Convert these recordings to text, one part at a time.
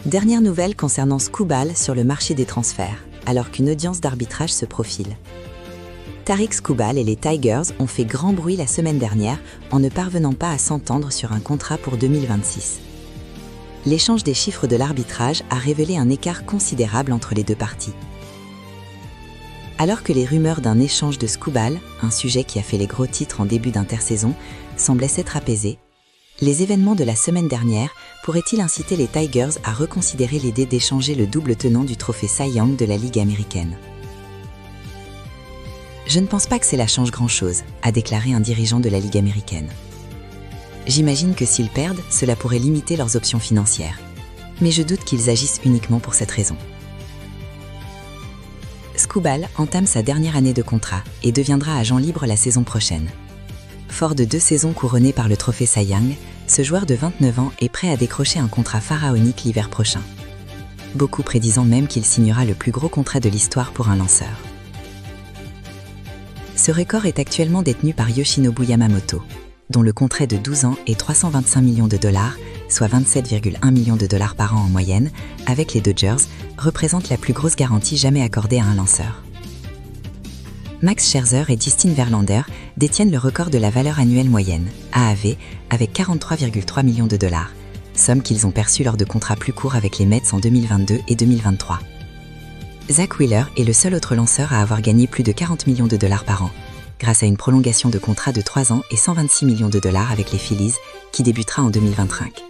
Dernière nouvelle concernant Skubal sur le marché des transferts, alors qu'une audience d'arbitrage se profile. Tarik Skubal et les Tigers ont fait grand bruit la semaine dernière en ne parvenant pas à s'entendre sur un contrat pour 2026. L'échange des chiffres de l'arbitrage a révélé un écart considérable entre les deux parties. Alors que les rumeurs d'un échange de Skubal, un sujet qui a fait les gros titres en début d'intersaison, semblaient s'être apaisés, les événements de la semaine dernière pourraient-ils inciter les Tigers à reconsidérer l'idée d'échanger le double tenant du trophée Cy Young de la Ligue américaine? Je ne pense pas que cela change grand-chose, a déclaré un dirigeant de la Ligue américaine. J'imagine que s'ils perdent, cela pourrait limiter leurs options financières. Mais je doute qu'ils agissent uniquement pour cette raison. Skubal entame sa dernière année de contrat et deviendra agent libre la saison prochaine. Fort de 2 saisons couronnées par le trophée Cy Young, ce joueur de 29 ans est prêt à décrocher un contrat pharaonique l'hiver prochain. Beaucoup prédisant même qu'il signera le plus gros contrat de l'histoire pour un lanceur. Ce record est actuellement détenu par Yoshinobu Yamamoto, dont le contrat de 12 ans et 325 millions de dollars, soit 27,1 millions de dollars par an en moyenne, avec les Dodgers, représente la plus grosse garantie jamais accordée à un lanceur. Max Scherzer et Justin Verlander détiennent le record de la valeur annuelle moyenne, AAV, avec 43,3 millions de dollars, somme qu'ils ont perçue lors de contrats plus courts avec les Mets en 2022 et 2023. Zack Wheeler est le seul autre lanceur à avoir gagné plus de 40 millions de dollars par an, grâce à une prolongation de contrat de 3 ans et 126 millions de dollars avec les Phillies, qui débutera en 2025.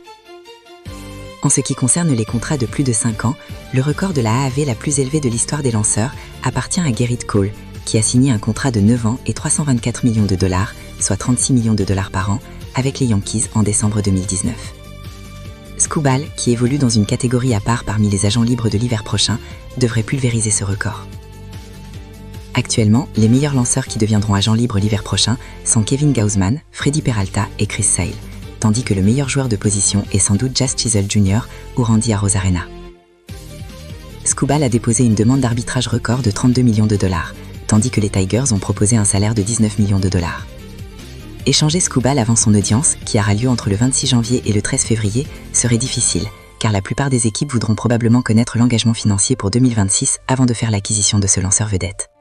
En ce qui concerne les contrats de plus de 5 ans, le record de la AAV la plus élevée de l'histoire des lanceurs appartient à Gerrit Cole, qui a signé un contrat de 9 ans et 324 millions de dollars, soit 36 millions de dollars par an, avec les Yankees en décembre 2019. Skubal, qui évolue dans une catégorie à part parmi les agents libres de l'hiver prochain, devrait pulvériser ce record. Actuellement, les meilleurs lanceurs qui deviendront agents libres l'hiver prochain sont Kevin Gausman, Freddy Peralta et Chris Sale, tandis que le meilleur joueur de position est sans doute Jazz Chisholm Jr. ou Randy Arozarena. Skubal a déposé une demande d'arbitrage record de 32 millions de dollars, tandis que les Tigers ont proposé un salaire de 19 millions de dollars. Échanger Skubal avant son audience, qui aura lieu entre le 26 janvier et le 13 février, serait difficile, car la plupart des équipes voudront probablement connaître l'engagement financier pour 2026 avant de faire l'acquisition de ce lanceur vedette.